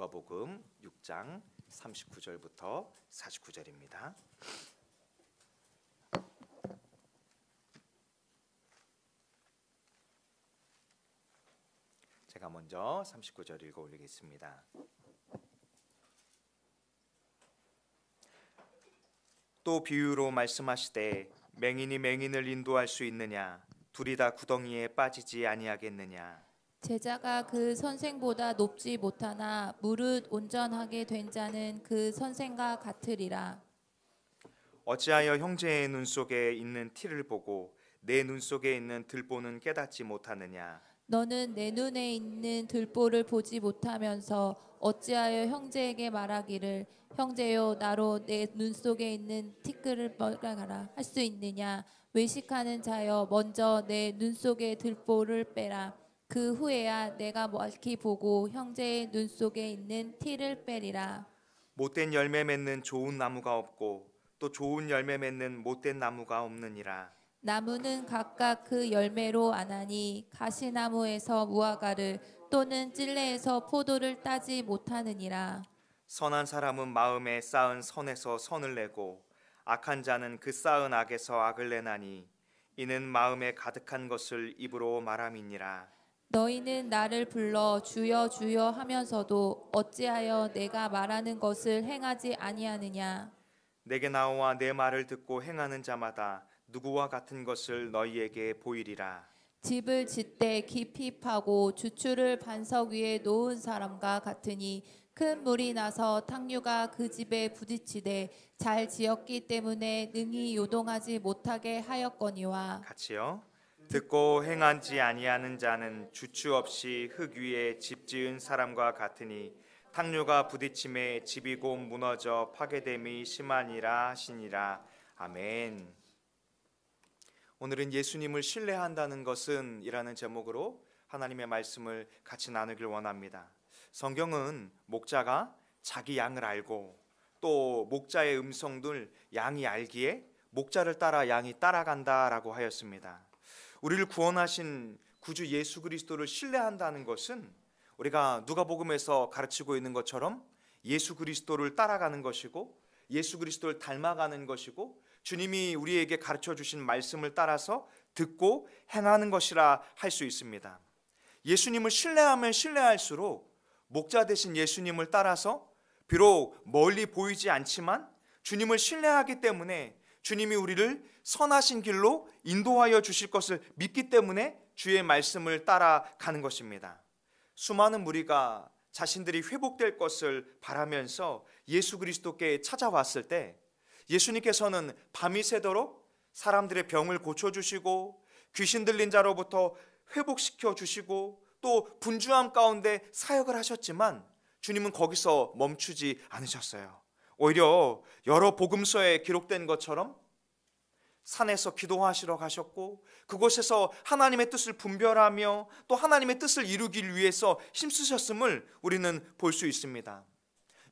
누가복음 6장 39절부터 49절입니다. 제가 먼저 39절 읽어 올리겠습니다. 또 비유로 말씀하시되 맹인이 맹인을 인도할 수 있느냐? 둘이 다 구덩이에 빠지지 아니하겠느냐? 제자가 그 선생보다 높지 못하나 무릇 온전하게 된 자는 그 선생과 같으리라. 어찌하여 형제의 눈 속에 있는 티를 보고 내 눈 속에 있는 들보는 깨닫지 못하느냐? 너는 내 눈에 있는 들보를 보지 못하면서 어찌하여 형제에게 말하기를 형제여 나로 내 눈 속에 있는 티끌을 먹어가라 할 수 있느냐? 외식하는 자여 먼저 내 눈 속에 들보를 빼라. 그 후에야 내가 멀리 보고 형제의 눈 속에 있는 티를 빼리라. 못된 열매 맺는 좋은 나무가 없고 또 좋은 열매 맺는 못된 나무가 없느니라. 나무는 각각 그 열매로 아나니 가시나무에서 무화과를 또는 찔레에서 포도를 따지 못하느니라. 선한 사람은 마음에 쌓은 선에서 선을 내고 악한 자는 그 쌓은 악에서 악을 내나니 이는 마음에 가득한 것을 입으로 말함이니라. 너희는 나를 불러 주여 주여 하면서도 어찌하여 내가 말하는 것을 행하지 아니하느냐? 내게 나와 내 말을 듣고 행하는 자마다 누구와 같은 것을 너희에게 보이리라. 집을 짓되 깊이 파고 주추를 반석 위에 놓은 사람과 같으니 큰 물이 나서 탕류가 그 집에 부딪히되 잘 지었기 때문에 능히 요동하지 못하게 하였거니와. 같이요. 듣고 행하지 아니하는 자는 주추 없이 흙 위에 집 지은 사람과 같으니 탕류가 부딪힘에 집이 곧 무너져 파괴됨이 심하니라 하시니라. 아멘. 오늘은 예수님을 신뢰한다는 것은 이라는 제목으로 하나님의 말씀을 같이 나누길 원합니다. 성경은 목자가 자기 양을 알고 또 목자의 음성을 양이 알기에 목자를 따라 양이 따라간다라고 하였습니다. 우리를 구원하신 구주 예수 그리스도를 신뢰한다는 것은 우리가 누가복음에서 가르치고 있는 것처럼 예수 그리스도를 따라가는 것이고 예수 그리스도를 닮아가는 것이고 주님이 우리에게 가르쳐 주신 말씀을 따라서 듣고 행하는 것이라 할 수 있습니다. 예수님을 신뢰하면 신뢰할수록 목자 되신 예수님을 따라서 비록 멀리 보이지 않지만 주님을 신뢰하기 때문에 주님이 우리를 선하신 길로 인도하여 주실 것을 믿기 때문에 주의 말씀을 따라가는 것입니다. 수많은 무리가 자신들이 회복될 것을 바라면서 예수 그리스도께 찾아왔을 때 예수님께서는 밤이 새도록 사람들의 병을 고쳐주시고 귀신 들린 자로부터 회복시켜 주시고 또 분주함 가운데 사역을 하셨지만 주님은 거기서 멈추지 않으셨어요. 오히려 여러 복음서에 기록된 것처럼 산에서 기도하시러 가셨고 그곳에서 하나님의 뜻을 분별하며 또 하나님의 뜻을 이루기 위해서 힘쓰셨음을 우리는 볼 수 있습니다.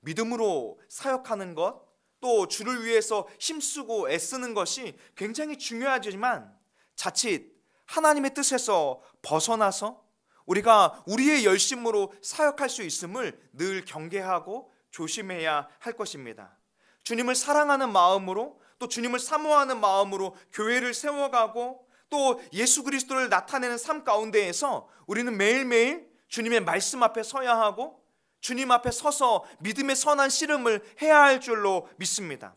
믿음으로 사역하는 것, 또 주를 위해서 힘쓰고 애쓰는 것이 굉장히 중요하지만 자칫 하나님의 뜻에서 벗어나서 우리가 우리의 열심으로 사역할 수 있음을 늘 경계하고 조심해야 할 것입니다. 주님을 사랑하는 마음으로 또 주님을 사모하는 마음으로 교회를 세워가고 또 예수 그리스도를 나타내는 삶 가운데에서 우리는 매일매일 주님의 말씀 앞에 서야 하고 주님 앞에 서서 믿음의 선한 씨름을 해야 할 줄로 믿습니다.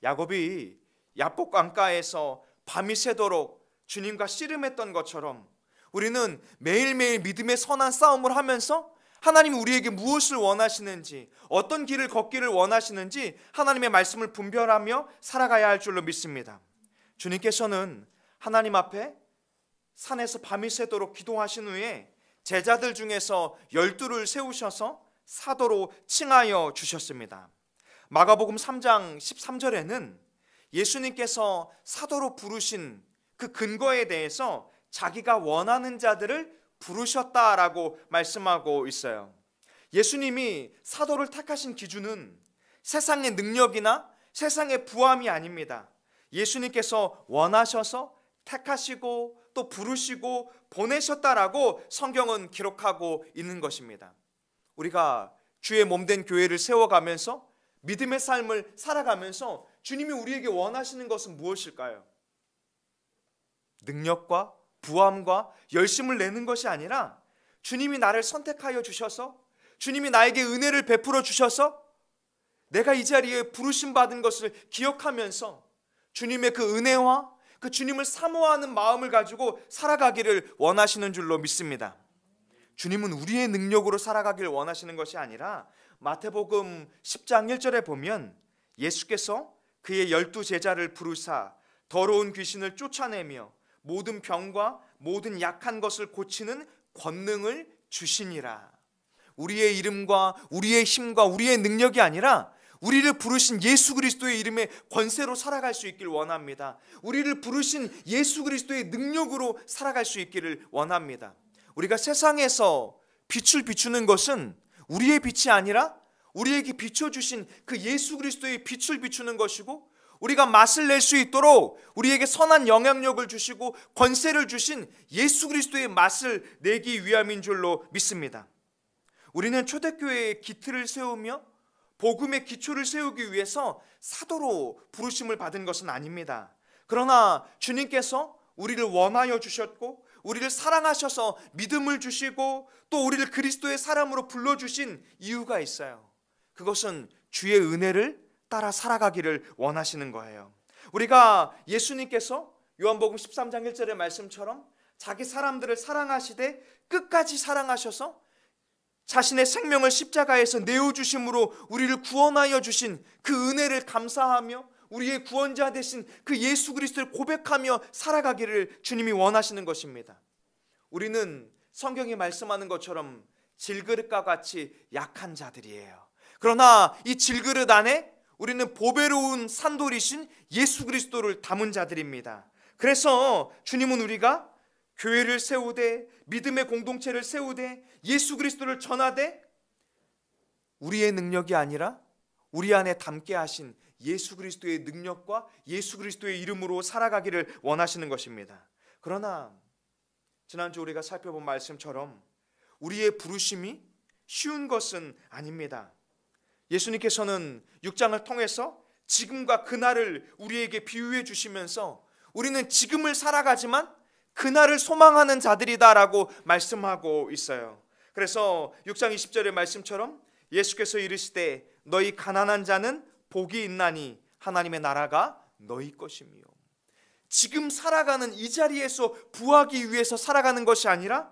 야곱이 야복 강가에서 밤이 새도록 주님과 씨름했던 것처럼 우리는 매일매일 믿음의 선한 싸움을 하면서 하나님이 우리에게 무엇을 원하시는지 어떤 길을 걷기를 원하시는지 하나님의 말씀을 분별하며 살아가야 할 줄로 믿습니다. 주님께서는 하나님 앞에 산에서 밤이 새도록 기도하신 후에 제자들 중에서 12를 세우셔서 사도로 칭하여 주셨습니다. 마가복음 3장 13절에는 예수님께서 사도로 부르신 그 근거에 대해서 자기가 원하는 자들을 부르셨다라고 말씀하고 있어요. 예수님이 사도를 택하신 기준은 세상의 능력이나 세상의 부함이 아닙니다. 예수님께서 원하셔서 택하시고 또 부르시고 보내셨다라고 성경은 기록하고 있는 것입니다. 우리가 주의 몸된 교회를 세워가면서 믿음의 삶을 살아가면서 주님이 우리에게 원하시는 것은 무엇일까요? 능력과 부함과 열심을 내는 것이 아니라 주님이 나를 선택하여 주셔서 주님이 나에게 은혜를 베풀어 주셔서 내가 이 자리에 부르심 받은 것을 기억하면서 주님의 그 은혜와 그 주님을 사모하는 마음을 가지고 살아가기를 원하시는 줄로 믿습니다. 주님은 우리의 능력으로 살아가기를 원하시는 것이 아니라 마태복음 10장 1절에 보면 예수께서 그의 12제자를 부르사 더러운 귀신을 쫓아내며 모든 병과 모든 약한 것을 고치는 권능을 주시니라. 우리의 이름과 우리의 힘과 우리의 능력이 아니라 우리를 부르신 예수 그리스도의 이름의 권세로 살아갈 수 있기를 원합니다. 우리를 부르신 예수 그리스도의 능력으로 살아갈 수 있기를 원합니다. 우리가 세상에서 빛을 비추는 것은 우리의 빛이 아니라 우리에게 비춰주신 그 예수 그리스도의 빛을 비추는 것이고, 우리가 맛을 낼 수 있도록 우리에게 선한 영향력을 주시고 권세를 주신 예수 그리스도의 맛을 내기 위함인 줄로 믿습니다. 우리는 초대교회의 기틀을 세우며 복음의 기초를 세우기 위해서 사도로 부르심을 받은 것은 아닙니다. 그러나 주님께서 우리를 원하여 주셨고 우리를 사랑하셔서 믿음을 주시고 또 우리를 그리스도의 사람으로 불러주신 이유가 있어요. 그것은 주의 은혜를 따라 살아가기를 원하시는 거예요. 우리가 예수님께서 요한복음 13장 1절의 말씀처럼 자기 사람들을 사랑하시되 끝까지 사랑하셔서 자신의 생명을 십자가에서 내어주심으로 우리를 구원하여 주신 그 은혜를 감사하며 우리의 구원자 되신 그 예수 그리스도를 고백하며 살아가기를 주님이 원하시는 것입니다. 우리는 성경이 말씀하는 것처럼 질그릇과 같이 약한 자들이에요. 그러나 이 질그릇 안에 우리는 보배로운 산돌이신 예수 그리스도를 담은 자들입니다. 그래서 주님은 우리가 교회를 세우되 믿음의 공동체를 세우되 예수 그리스도를 전하되 우리의 능력이 아니라 우리 안에 담게 하신 예수 그리스도의 능력과 예수 그리스도의 이름으로 살아가기를 원하시는 것입니다. 그러나 지난주 우리가 살펴본 말씀처럼 우리의 부르심이 쉬운 것은 아닙니다. 예수님께서는 6장을 통해서 지금과 그날을 우리에게 비유해 주시면서 우리는 지금을 살아가지만 그날을 소망하는 자들이다라고 말씀하고 있어요. 그래서 6장 20절의 말씀처럼 예수께서 이르시되 너희 가난한 자는 복이 있나니 하나님의 나라가 너희 것이며, 지금 살아가는 이 자리에서 부하기 위해서 살아가는 것이 아니라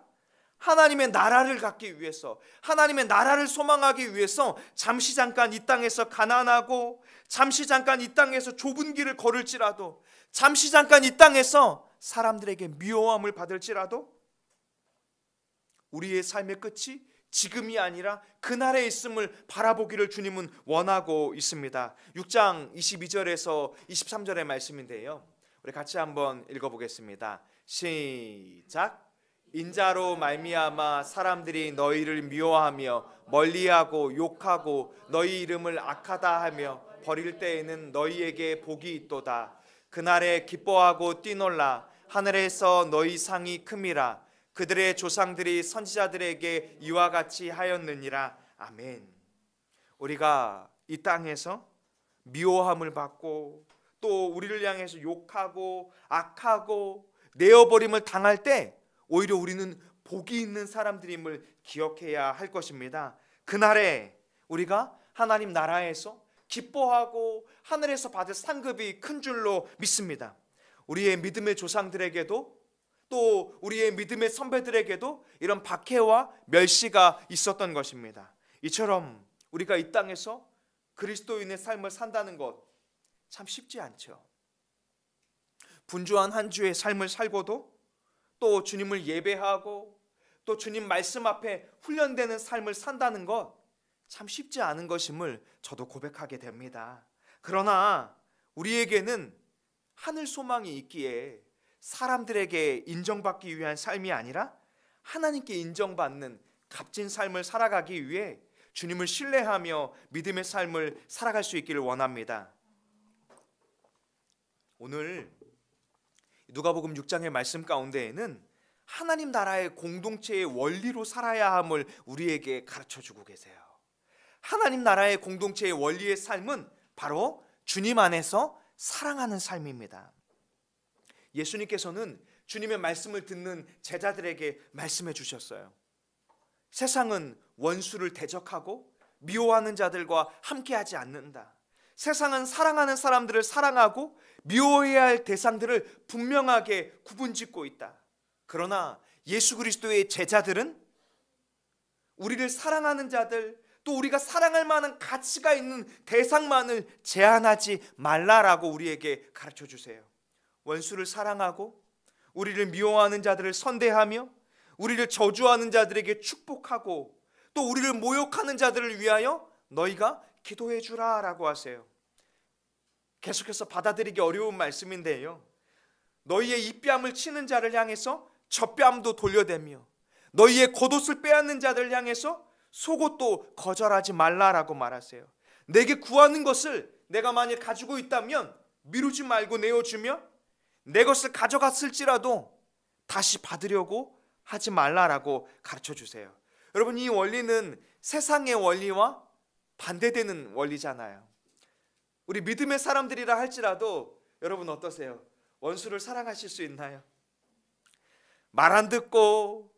하나님의 나라를 갖기 위해서, 하나님의 나라를 소망하기 위해서 잠시 잠깐 이 땅에서 가난하고 잠시 잠깐 이 땅에서 좁은 길을 걸을지라도, 잠시 잠깐 이 땅에서 사람들에게 미워함을 받을지라도 우리의 삶의 끝이 지금이 아니라 그날에 있음을 바라보기를 주님은 원하고 있습니다. 6장 22절에서 23절의 말씀인데요, 우리 같이 한번 읽어보겠습니다. 시작. 인자로 말미암아 사람들이 너희를 미워하며 멀리하고 욕하고 너희 이름을 악하다 하며 버릴 때에는 너희에게 복이 있도다. 그날에 기뻐하고 뛰놀라. 하늘에서 너희 상이 큼이라. 그들의 조상들이 선지자들에게 이와 같이 하였느니라. 아멘. 우리가 이 땅에서 미워함을 받고 또 우리를 향해서 욕하고 악하고 내어버림을 당할 때 오히려 우리는 복이 있는 사람들임을 기억해야 할 것입니다. 그날에 우리가 하나님 나라에서 기뻐하고 하늘에서 받을 상급이 큰 줄로 믿습니다. 우리의 믿음의 조상들에게도 또 우리의 믿음의 선배들에게도 이런 박해와 멸시가 있었던 것입니다. 이처럼 우리가 이 땅에서 그리스도인의 삶을 산다는 것 참 쉽지 않죠. 분주한 한 주의 삶을 살고도 또 주님을 예배하고 또 주님 말씀 앞에 훈련되는 삶을 산다는 것 참 쉽지 않은 것임을 저도 고백하게 됩니다. 그러나 우리에게는 하늘 소망이 있기에 사람들에게 인정받기 위한 삶이 아니라 하나님께 인정받는 값진 삶을 살아가기 위해 주님을 신뢰하며 믿음의 삶을 살아갈 수 있기를 원합니다. 오늘 누가복음 6장의 말씀 가운데에는 하나님 나라의 공동체의 원리로 살아야 함을 우리에게 가르쳐주고 계세요. 하나님 나라의 공동체의 원리의 삶은 바로 주님 안에서 사랑하는 삶입니다. 예수님께서는 주님의 말씀을 듣는 제자들에게 말씀해 주셨어요. 세상은 원수를 대적하고 미워하는 자들과 함께하지 않는다. 세상은 사랑하는 사람들을 사랑하고 미워해야 할 대상들을 분명하게 구분짓고 있다. 그러나 예수 그리스도의 제자들은 우리를 사랑하는 자들, 또 우리가 사랑할 만한 가치가 있는 대상만을 제한하지 말라라고 우리에게 가르쳐 주세요. 원수를 사랑하고 우리를 미워하는 자들을 선대하며 우리를 저주하는 자들에게 축복하고 또 우리를 모욕하는 자들을 위하여 너희가 기도해 주라라고 하세요. 계속해서 받아들이기 어려운 말씀인데요, 너희의 입뺨을 치는 자를 향해서 젖뺨도 돌려대며 너희의 겉옷을 빼앗는 자들을 향해서 속옷도 거절하지 말라라고 말하세요. 내게 구하는 것을 내가 만일 가지고 있다면 미루지 말고 내어주며 내 것을 가져갔을지라도 다시 받으려고 하지 말라라고 가르쳐 주세요. 여러분, 이 원리는 세상의 원리와 반대되는 원리잖아요. 우리 믿음의 사람들이라 할지라도 여러분 어떠세요? 원수를 사랑하실 수 있나요? 말 안 듣고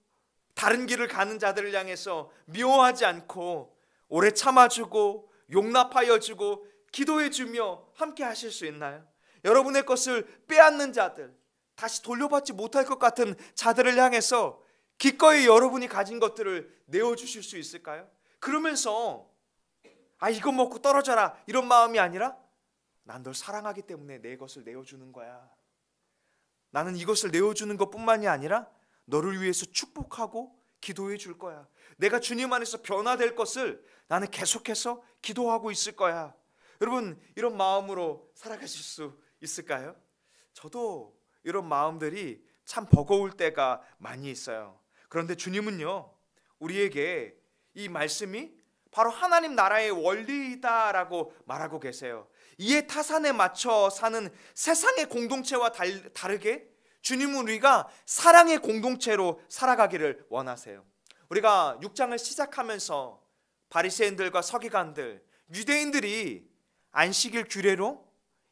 다른 길을 가는 자들을 향해서 미워하지 않고 오래 참아주고 용납하여주고 기도해주며 함께 하실 수 있나요? 여러분의 것을 빼앗는 자들, 다시 돌려받지 못할 것 같은 자들을 향해서 기꺼이 여러분이 가진 것들을 내어주실 수 있을까요? 그러면서 이거 먹고 떨어져라 이런 마음이 아니라 난 널 사랑하기 때문에 내 것을 내어주는 거야. 나는 이것을 내어주는 것뿐만이 아니라 너를 위해서 축복하고 기도해 줄 거야. 내가 주님 안에서 변화될 것을 나는 계속해서 기도하고 있을 거야. 여러분, 이런 마음으로 살아가실 수 있을까요? 저도 이런 마음들이 참 버거울 때가 많이 있어요. 그런데 주님은요, 우리에게 이 말씀이 바로 하나님 나라의 원리다라고 말하고 계세요. 이에 타산에 맞춰 사는 세상의 공동체와 다르게 주님은 우리가 사랑의 공동체로 살아가기를 원하세요. 우리가 6장을 시작하면서 바리새인들과 서기관들, 유대인들이 안식일 규례로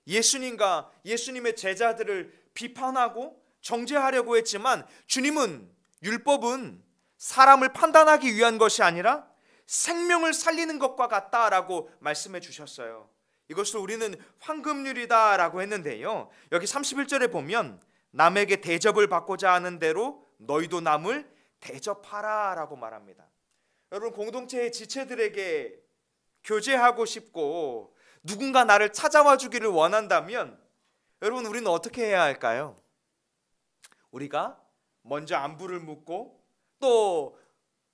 예수님과 예수님의 제자들을 비판하고 정죄하려고 했지만 주님은 율법은 사람을 판단하기 위한 것이 아니라 생명을 살리는 것과 같다라고 말씀해 주셨어요. 이것을 우리는 황금률이다라고 했는데요, 여기 31절에 보면 남에게 대접을 받고자 하는 대로 너희도 남을 대접하라 라고 말합니다. 여러분, 공동체의 지체들에게 교제하고 싶고 누군가 나를 찾아와 주기를 원한다면 여러분, 우리는 어떻게 해야 할까요? 우리가 먼저 안부를 묻고 또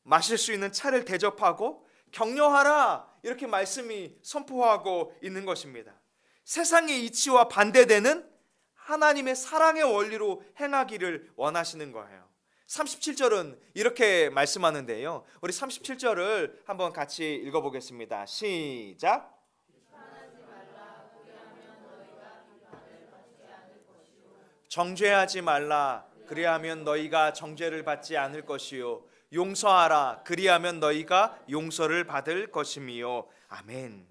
마실 수 있는 차를 대접하고 격려하라, 이렇게 말씀이 선포하고 있는 것입니다. 세상의 이치와 반대되는 하나님의 사랑의 원리로 행하기를 원하시는 거예요. 37절은 이렇게 말씀하는데요, 우리 37절을 한번 같이 읽어보겠습니다. 시작. 정죄하지 말라, 그리하면 너희가 정죄를 받지 않을 것이요 용서하라, 그리하면 너희가 용서를 받을 것임이요. 아멘.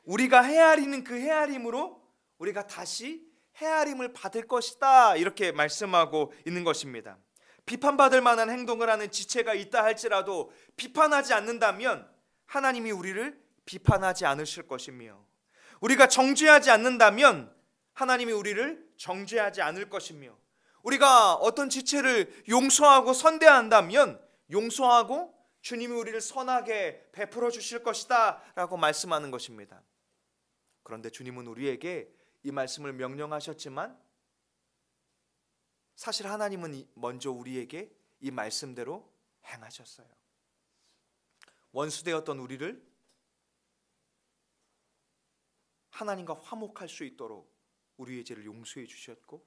우리가 헤아리는 그 헤아림으로 우리가 다시 헤아림을 받을 것이다, 이렇게 말씀하고 있는 것입니다. 비판받을 만한 행동을 하는 지체가 있다 할지라도 비판하지 않는다면 하나님이 우리를 비판하지 않으실 것이며, 우리가 정죄하지 않는다면 하나님이 우리를 정죄하지 않을 것이며, 우리가 어떤 지체를 용서하고 선대한다면 용서하고 주님이 우리를 선하게 베풀어 주실 것이다 라고 말씀하는 것입니다. 그런데 주님은 우리에게 이 말씀을 명령하셨지만 사실 하나님은 먼저 우리에게 이 말씀대로 행하셨어요. 원수되었던 우리를 하나님과 화목할 수 있도록 우리의 죄를 용서해 주셨고,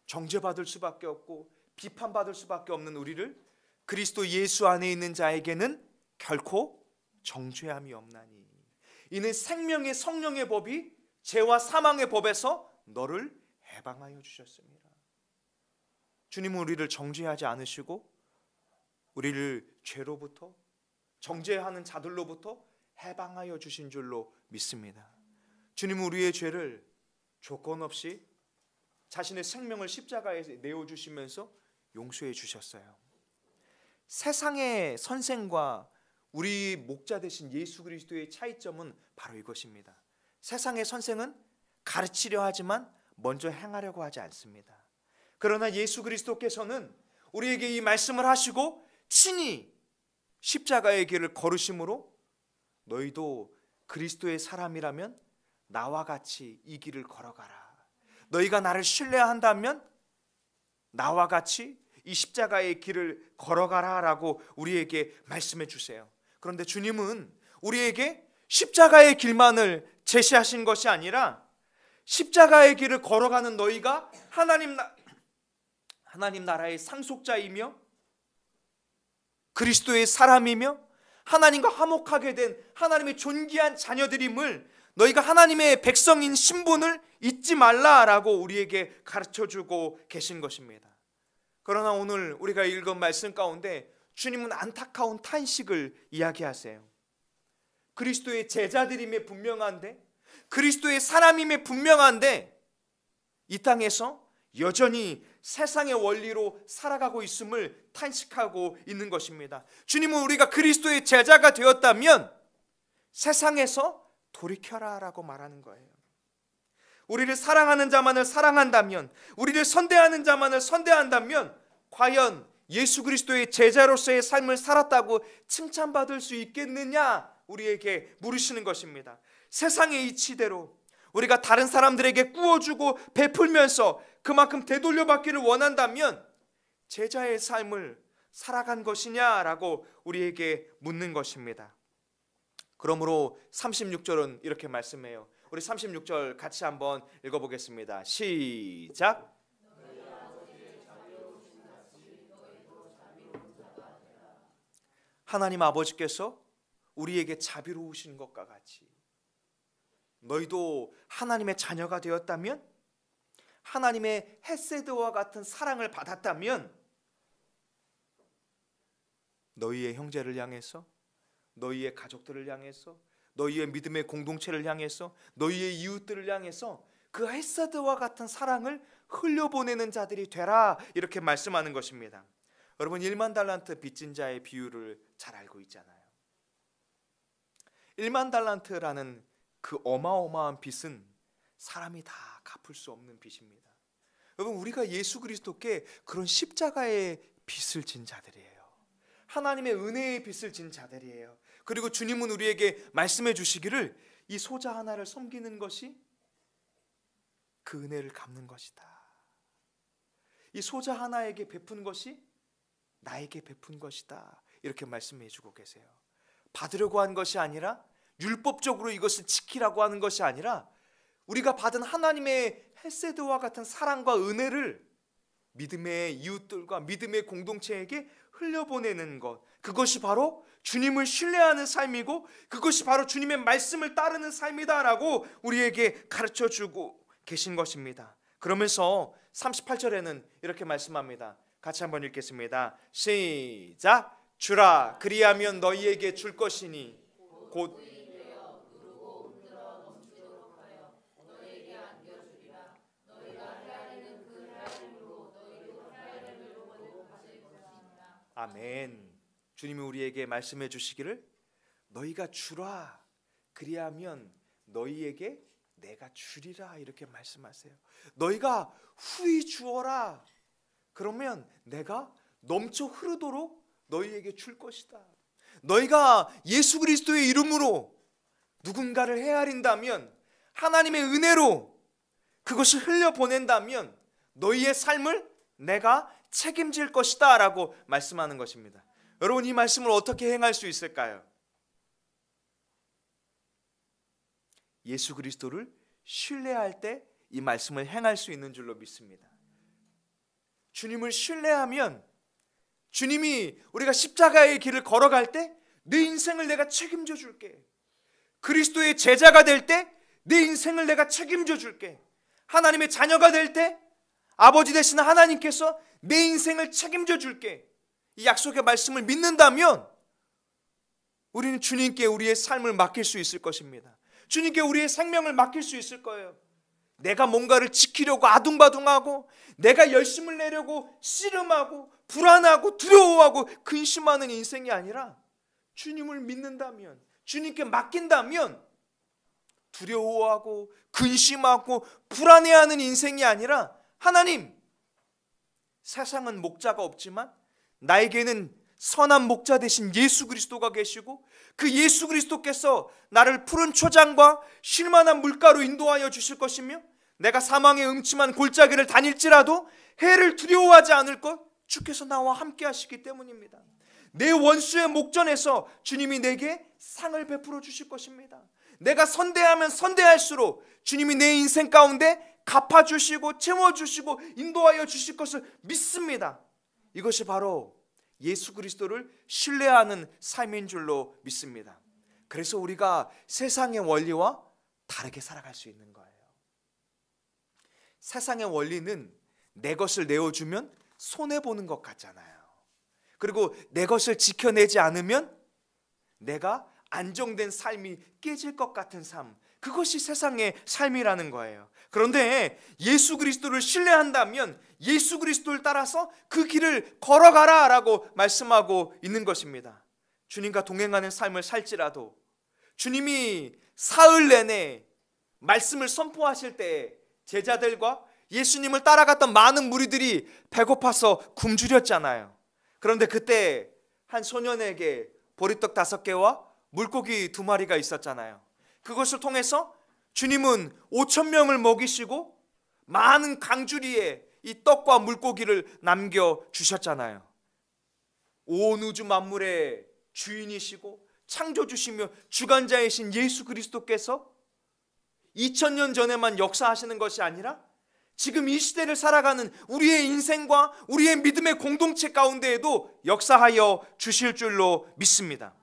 정죄받을 수밖에 없고 비판받을 수밖에 없는 우리를 그리스도 예수 안에 있는 자에게는 결코 정죄함이 없나니 이는 생명의 성령의 법이 죄와 사망의 법에서 너를 해방하여 주셨습니다. 주님은 우리를 정죄하지 않으시고 우리를 죄로부터 정죄하는 자들로부터 해방하여 주신 줄로 믿습니다. 주님은 우리의 죄를 조건 없이 자신의 생명을 십자가에 내어주시면서 용서해 주셨어요. 세상의 선생과 우리 목자 되신 예수 그리스도의 차이점은 바로 이것입니다. 세상의 선생은 가르치려 하지만 먼저 행하려고 하지 않습니다. 그러나 예수 그리스도께서는 우리에게 이 말씀을 하시고 친히 십자가의 길을 걸으심으로 너희도 그리스도의 사람이라면 나와 같이 이 길을 걸어가라. 너희가 나를 신뢰한다면 나와 같이 이 십자가의 길을 걸어가라 라고 우리에게 말씀해 주세요. 그런데 주님은 우리에게 십자가의 길만을 제시하신 것이 아니라 십자가의 길을 걸어가는 너희가 하나님 나라의 상속자이며 그리스도의 사람이며 하나님과 화목하게 된 하나님의 존귀한 자녀들임을, 너희가 하나님의 백성인 신분을 잊지 말라라고 우리에게 가르쳐주고 계신 것입니다. 그러나 오늘 우리가 읽은 말씀 가운데 주님은 안타까운 탄식을 이야기하세요. 그리스도의 제자들임에 분명한데, 그리스도의 사람임에 분명한데 이 땅에서 여전히 세상의 원리로 살아가고 있음을 탄식하고 있는 것입니다. 주님은 우리가 그리스도의 제자가 되었다면 세상에서 돌이켜라 라고 말하는 거예요. 우리를 사랑하는 자만을 사랑한다면, 우리를 선대하는 자만을 선대한다면 과연 예수 그리스도의 제자로서의 삶을 살았다고 칭찬받을 수 있겠느냐 우리에게 물으시는 것입니다. 세상의 이치대로 우리가 다른 사람들에게 꾸어주고 베풀면서 그만큼 되돌려받기를 원한다면 제자의 삶을 살아간 것이냐라고 우리에게 묻는 것입니다. 그러므로 36절은 이렇게 말씀해요. 우리 36절 같이 한번 읽어보겠습니다. 시작. 하나님 아버지께서 우리에게 자비로우신 것과 같이 너희도 하나님의 자녀가 되었다면, 하나님의 헤세드와 같은 사랑을 받았다면 너희의 형제를 향해서, 너희의 가족들을 향해서, 너희의 믿음의 공동체를 향해서, 너희의 이웃들을 향해서 그 헤세드와 같은 사랑을 흘려보내는 자들이 되라 이렇게 말씀하는 것입니다. 여러분 1만 달란트 빚진 자의 비유를 잘 알고 있잖아요. 1만 달란트라는 그 어마어마한 빚은 사람이 다 갚을 수 없는 빚입니다. 여러분 우리가 예수 그리스도께 그런 십자가의 빚을 진 자들이에요. 하나님의 은혜의 빚을 진 자들이에요. 그리고 주님은 우리에게 말씀해 주시기를 이 소자 하나를 섬기는 것이 그 은혜를 갚는 것이다. 이 소자 하나에게 베푼 것이 나에게 베푼 것이다. 이렇게 말씀해 주고 계세요. 받으려고 한 것이 아니라, 율법적으로 이것을 지키라고 하는 것이 아니라 우리가 받은 하나님의 헤세드와 같은 사랑과 은혜를 믿음의 이웃들과 믿음의 공동체에게 흘려보내는 것, 그것이 바로 주님을 신뢰하는 삶이고 그것이 바로 주님의 말씀을 따르는 삶이다라고 우리에게 가르쳐주고 계신 것입니다. 그러면서 38절에는 이렇게 말씀합니다. 같이 한번 읽겠습니다. 시작. 주라 그리하면 너희에게 줄 것이니 곧 아멘. 주님이 우리에게 말씀해 주시기를 너희가 주라 그리하면 너희에게 내가 주리라 이렇게 말씀하세요. 너희가 후히 주어라 그러면 내가 넘쳐 흐르도록 너희에게 줄 것이다. 너희가 예수 그리스도의 이름으로 누군가를 헤아린다면, 하나님의 은혜로 그것을 흘려보낸다면 너희의 삶을 내가 책임질 것이다 라고 말씀하는 것입니다. 여러분 이 말씀을 어떻게 행할 수 있을까요? 예수 그리스도를 신뢰할 때 이 말씀을 행할 수 있는 줄로 믿습니다. 주님을 신뢰하면 주님이 우리가 십자가의 길을 걸어갈 때 내 인생을 내가 책임져 줄게. 그리스도의 제자가 될 때 내 인생을 내가 책임져 줄게. 하나님의 자녀가 될 때 아버지 되시는 하나님께서 내 인생을 책임져 줄게. 이 약속의 말씀을 믿는다면 우리는 주님께 우리의 삶을 맡길 수 있을 것입니다. 주님께 우리의 생명을 맡길 수 있을 거예요. 내가 뭔가를 지키려고 아둥바둥하고, 내가 열심을 내려고 씨름하고, 불안하고 두려워하고 근심하는 인생이 아니라, 주님을 믿는다면, 주님께 맡긴다면 두려워하고 근심하고 불안해하는 인생이 아니라, 하나님, 세상은 목자가 없지만 나에게는 선한 목자 되신 예수 그리스도가 계시고, 그 예수 그리스도께서 나를 푸른 초장과 쉴만한 물가로 인도하여 주실 것이며, 내가 사망의 음침한 골짜기를 다닐지라도 해를 두려워하지 않을 것, 주께서 나와 함께 하시기 때문입니다. 내 원수의 목전에서 주님이 내게 상을 베풀어 주실 것입니다. 내가 선대하면 선대할수록 주님이 내 인생 가운데 갚아주시고 채워주시고 인도하여 주실 것을 믿습니다. 이것이 바로 예수 그리스도를 신뢰하는 삶인 줄로 믿습니다. 그래서 우리가 세상의 원리와 다르게 살아갈 수 있는 거예요. 세상의 원리는 내 것을 내어주면 손해보는 것 같잖아요. 그리고 내 것을 지켜내지 않으면 내가 안정된 삶이 깨질 것 같은 삶, 그것이 세상의 삶이라는 거예요. 그런데 예수 그리스도를 신뢰한다면 예수 그리스도를 따라서 그 길을 걸어가라 라고 말씀하고 있는 것입니다. 주님과 동행하는 삶을 살지라도, 주님이 사흘 내내 말씀을 선포하실 때 제자들과 예수님을 따라갔던 많은 무리들이 배고파서 굶주렸잖아요. 그런데 그때 한 소년에게 보리떡 5개와 물고기 2마리가 있었잖아요. 그것을 통해서 주님은 5,000명을 먹이시고 많은 강주리에 이 떡과 물고기를 남겨주셨잖아요. 온 우주 만물의 주인이시고 창조주시며 주관자이신 예수 그리스도께서 2000년 전에만 역사하시는 것이 아니라 지금 이 시대를 살아가는 우리의 인생과 우리의 믿음의 공동체 가운데에도 역사하여 주실 줄로 믿습니다.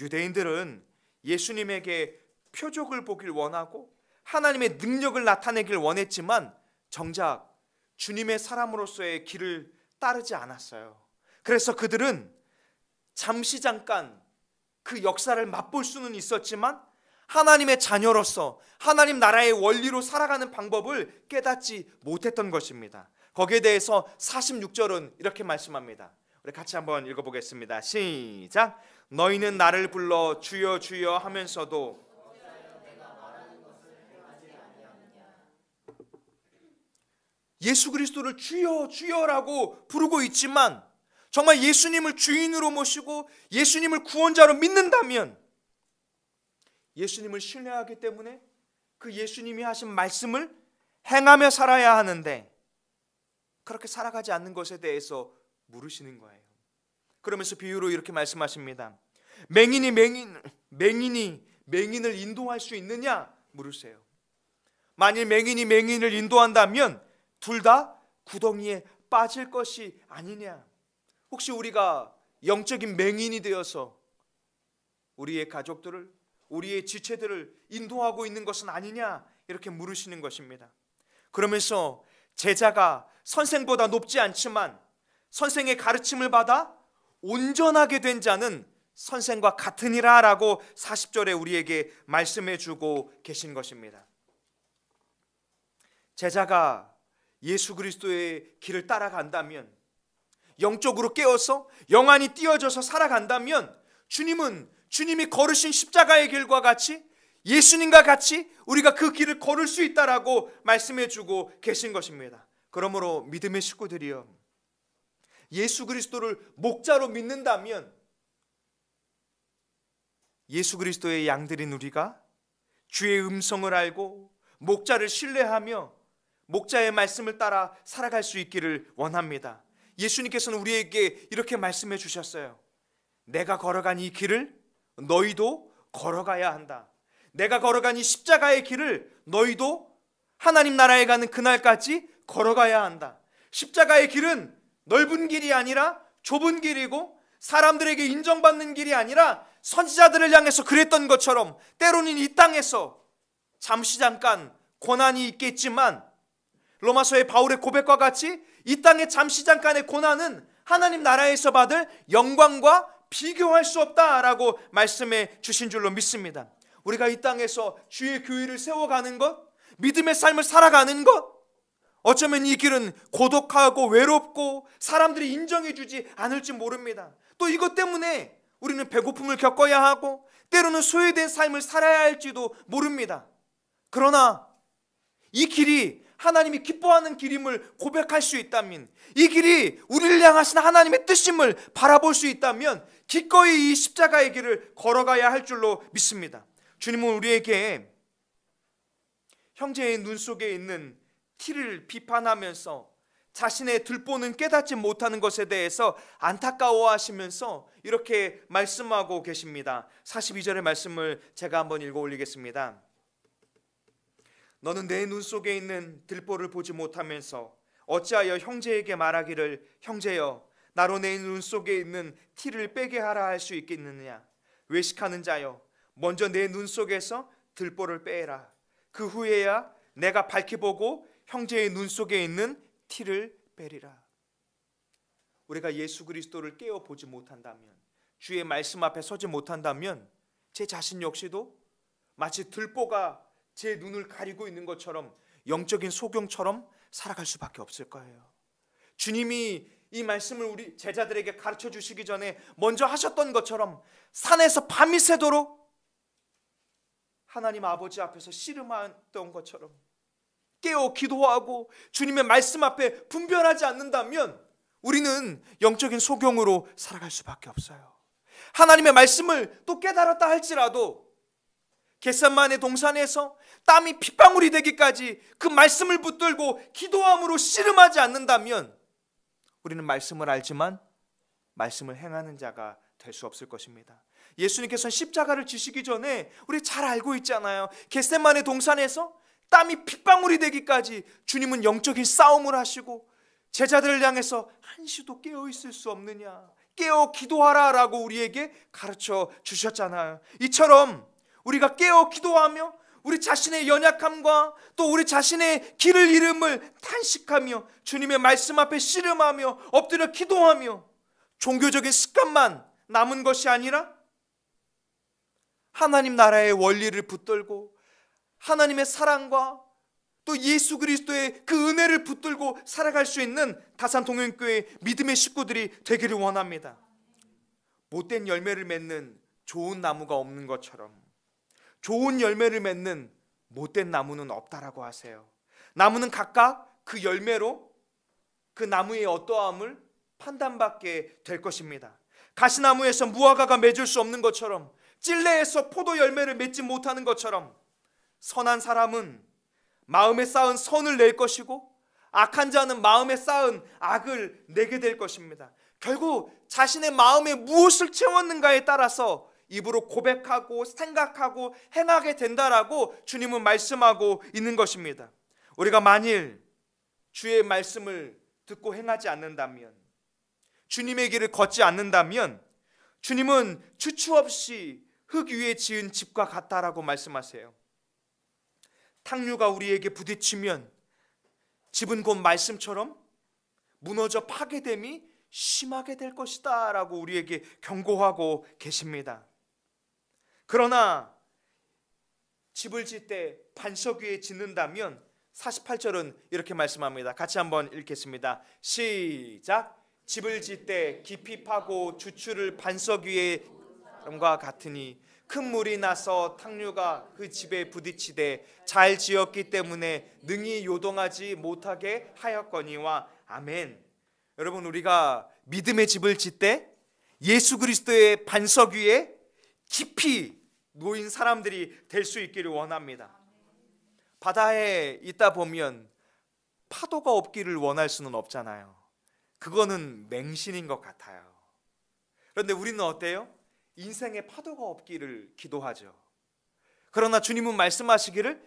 유대인들은 예수님에게 표적을 보길 원하고 하나님의 능력을 나타내길 원했지만 정작 주님의 사람으로서의 길을 따르지 않았어요. 그래서 그들은 잠시 잠깐 그 역사를 맛볼 수는 있었지만 하나님의 자녀로서 하나님 나라의 원리로 살아가는 방법을 깨닫지 못했던 것입니다. 거기에 대해서 46절은 이렇게 말씀합니다. 우리 같이 한번 읽어보겠습니다. 시작. 너희는 나를 불러 주여 주여 하면서도 예수 그리스도를 주여 주여라고 부르고 있지만 정말 예수님을 주인으로 모시고 예수님을 구원자로 믿는다면, 예수님을 신뢰하기 때문에 그 예수님이 하신 말씀을 행하며 살아야 하는데 그렇게 살아가지 않는 것에 대해서 물으시는 거예요. 그러면서 비유로 이렇게 말씀하십니다. 맹인이 맹인을 인도할 수 있느냐 물으세요. 만일 맹인이 맹인을 인도한다면 둘 다 구덩이에 빠질 것이 아니냐. 혹시 우리가 영적인 맹인이 되어서 우리의 가족들을, 우리의 지체들을 인도하고 있는 것은 아니냐, 이렇게 물으시는 것입니다. 그러면서 제자가 선생보다 높지 않지만 선생의 가르침을 받아 온전하게 된 자는 선생과 같으니라 라고 40절에 우리에게 말씀해 주고 계신 것입니다. 제자가 예수 그리스도의 길을 따라간다면, 영적으로 깨어서 영안이 띄어져서 살아간다면 주님이 걸으신 십자가의 길과 같이, 예수님과 같이 우리가 그 길을 걸을 수 있다라고 말씀해 주고 계신 것입니다. 그러므로 믿음의 식구들이여, 예수 그리스도를 목자로 믿는다면 예수 그리스도의 양들인 우리가 주의 음성을 알고 목자를 신뢰하며 목자의 말씀을 따라 살아갈 수 있기를 원합니다. 예수님께서는 우리에게 이렇게 말씀해 주셨어요. 내가 걸어간 이 길을 너희도 걸어가야 한다. 내가 걸어간 이 십자가의 길을 너희도 하나님 나라에 가는 그날까지 걸어가야 한다. 십자가의 길은 넓은 길이 아니라 좁은 길이고 사람들에게 인정받는 길이 아니라 선지자들을 향해서 그랬던 것처럼 때로는 이 땅에서 잠시 잠깐 고난이 있겠지만 로마서의 바울의 고백과 같이 이 땅의 잠시 잠깐의 고난은 하나님 나라에서 받을 영광과 비교할 수 없다라고 말씀해 주신 줄로 믿습니다. 우리가 이 땅에서 주의 교회를 세워가는 것, 믿음의 삶을 살아가는 것, 어쩌면 이 길은 고독하고 외롭고 사람들이 인정해 주지 않을지 모릅니다. 또 이것 때문에 우리는 배고픔을 겪어야 하고 때로는 소외된 삶을 살아야 할지도 모릅니다. 그러나 이 길이 하나님이 기뻐하는 길임을 고백할 수 있다면, 이 길이 우리를 향하신 하나님의 뜻임을 바라볼 수 있다면 기꺼이 이 십자가의 길을 걸어가야 할 줄로 믿습니다. 주님은 우리에게 형제의 눈 속에 있는 티를 비판하면서 자신의 들보는 깨닫지 못하는 것에 대해서 안타까워하시면서 이렇게 말씀하고 계십니다. 42절의 말씀을 제가 한번 읽어 올리겠습니다. 너는 내 눈 속에 있는 들보를 보지 못하면서 어찌하여 형제에게 말하기를 형제여 나로 내 눈 속에 있는 티를 빼게 하라 할 수 있겠느냐. 외식하는 자여 먼저 내 눈 속에서 들보를 빼라. 그 후에야 내가 밝히 보고 형제의 눈 속에 있는 티를 빼리라. 우리가 예수 그리스도를 깨어 보지 못한다면, 주의 말씀 앞에 서지 못한다면 제 자신 역시도 마치 들보가 제 눈을 가리고 있는 것처럼 영적인 소경처럼 살아갈 수밖에 없을 거예요. 주님이 이 말씀을 우리 제자들에게 가르쳐 주시기 전에 먼저 하셨던 것처럼 산에서 밤이 새도록 하나님 아버지 앞에서 씨름했던 것처럼 깨어 기도하고 주님의 말씀 앞에 분별하지 않는다면 우리는 영적인 소경으로 살아갈 수밖에 없어요. 하나님의 말씀을 또 깨달았다 할지라도 겟세마네 동산에서 땀이 핏방울이 되기까지 그 말씀을 붙들고 기도함으로 씨름하지 않는다면 우리는 말씀을 알지만 말씀을 행하는 자가 될 수 없을 것입니다. 예수님께서는 십자가를 지시기 전에 우리 잘 알고 있잖아요. 겟세마네 동산에서 땀이 핏방울이 되기까지 주님은 영적인 싸움을 하시고 제자들을 향해서 한시도 깨어 있을 수 없느냐, 깨어 기도하라라고 우리에게 가르쳐 주셨잖아요. 이처럼 우리가 깨어 기도하며 우리 자신의 연약함과 또 우리 자신의 길을 잃음을 탄식하며 주님의 말씀 앞에 씨름하며 엎드려 기도하며 종교적인 습관만 남은 것이 아니라 하나님 나라의 원리를 붙들고 하나님의 사랑과 또 예수 그리스도의 그 은혜를 붙들고 살아갈 수 있는 다산동행교회 믿음의 식구들이 되기를 원합니다. 못된 열매를 맺는 좋은 나무가 없는 것처럼 좋은 열매를 맺는 못된 나무는 없다라고 하세요. 나무는 각각 그 열매로 그 나무의 어떠함을 판단받게 될 것입니다. 가시나무에서 무화과가 맺을 수 없는 것처럼, 찔레에서 포도 열매를 맺지 못하는 것처럼 선한 사람은 마음에 쌓은 선을 낼 것이고 악한 자는 마음에 쌓은 악을 내게 될 것입니다. 결국 자신의 마음에 무엇을 채웠는가에 따라서 입으로 고백하고 생각하고 행하게 된다라고 주님은 말씀하고 있는 것입니다. 우리가 만일 주의 말씀을 듣고 행하지 않는다면, 주님의 길을 걷지 않는다면 주님은 주추 없이 흙 위에 지은 집과 같다라고 말씀하세요. 탕류가 우리에게 부딪히면 집은 곧 말씀처럼 무너져 파괴됨이 심하게 될 것이다 라고 우리에게 경고하고 계십니다. 그러나 집을 짓 때 반석 위에 짓는다면 48절은 이렇게 말씀합니다. 같이 한번 읽겠습니다. 시작. 집을 짓 때 깊이 파고 주추를 반석 위에 과 같으니 큰 물이 나서 탕류가 그 집에 부딪히되 잘 지었기 때문에 능히 요동하지 못하게 하였거니와. 아멘. 여러분, 우리가 믿음의 집을 짓 때 예수 그리스도의 반석 위에 깊이 놓인 사람들이 될 수 있기를 원합니다. 바다에 있다 보면 파도가 없기를 원할 수는 없잖아요. 그거는 맹신인 것 같아요. 그런데 우리는 어때요? 인생에 파도가 없기를 기도하죠. 그러나 주님은 말씀하시기를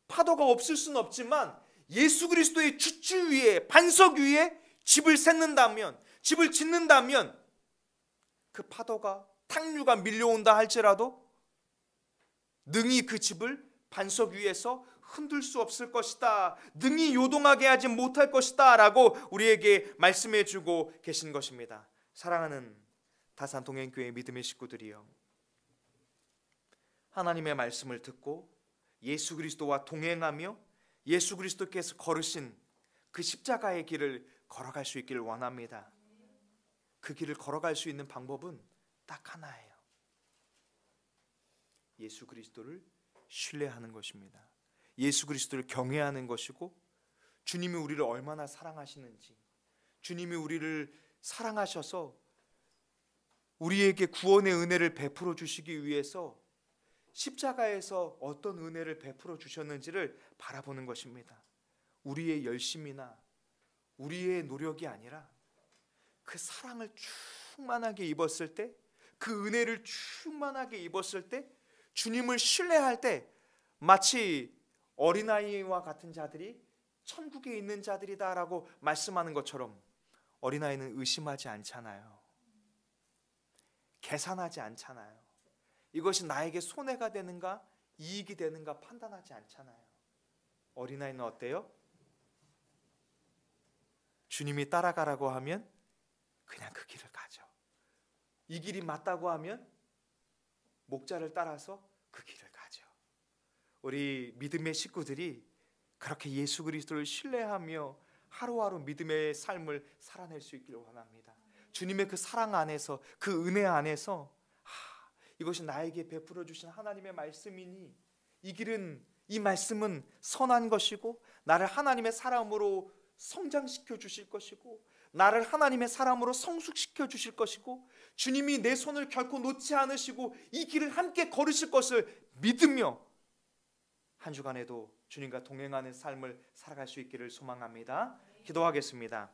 파도가 없을 수는 없지만 예수 그리스도의 주추 위에, 반석 위에 집을 짓는다면 그 파도가 탕류가 밀려온다 할지라도 능히 그 집을 반석 위에서 흔들 수 없을 것이다, 능히 요동하게 하지 못할 것이다 라고 우리에게 말씀해 주고 계신 것입니다. 사랑하는 다산동행교회 믿음의 식구들이여, 하나님의 말씀을 듣고 예수 그리스도와 동행하며 예수 그리스도께서 걸으신 그 십자가의 길을 걸어갈 수 있기를 원합니다. 그 길을 걸어갈 수 있는 방법은 딱 하나예요. 예수 그리스도를 신뢰하는 것입니다. 예수 그리스도를 경외하는 것이고, 주님이 우리를 얼마나 사랑하시는지, 주님이 우리를 사랑하셔서 우리에게 구원의 은혜를 베풀어 주시기 위해서 십자가에서 어떤 은혜를 베풀어 주셨는지를 바라보는 것입니다. 우리의 열심이나 우리의 노력이 아니라 그 사랑을 충만하게 입었을 때, 그 은혜를 충만하게 입었을 때, 주님을 신뢰할 때 마치 어린아이와 같은 자들이 천국에 있는 자들이다라고 말씀하는 것처럼 어린아이는 의심하지 않잖아요. 계산하지 않잖아요. 이것이 나에게 손해가 되는가 이익이 되는가 판단하지 않잖아요. 어린아이는 어때요? 주님이 따라가라고 하면 그냥 그 길을 가죠. 이 길이 맞다고 하면 목자를 따라서 그 길을 가죠. 우리 믿음의 식구들이 그렇게 예수 그리스도를 신뢰하며 하루하루 믿음의 삶을 살아낼 수 있기를 원합니다. 주님의 그 사랑 안에서, 그 은혜 안에서 이것이 나에게 베풀어 주신 하나님의 말씀이니 이 길은, 이 말씀은 선한 것이고 나를 하나님의 사람으로 성장시켜 주실 것이고 나를 하나님의 사람으로 성숙시켜 주실 것이고 주님이 내 손을 결코 놓지 않으시고 이 길을 함께 걸으실 것을 믿으며 한 주간에도 주님과 동행하는 삶을 살아갈 수 있기를 소망합니다. 기도하겠습니다.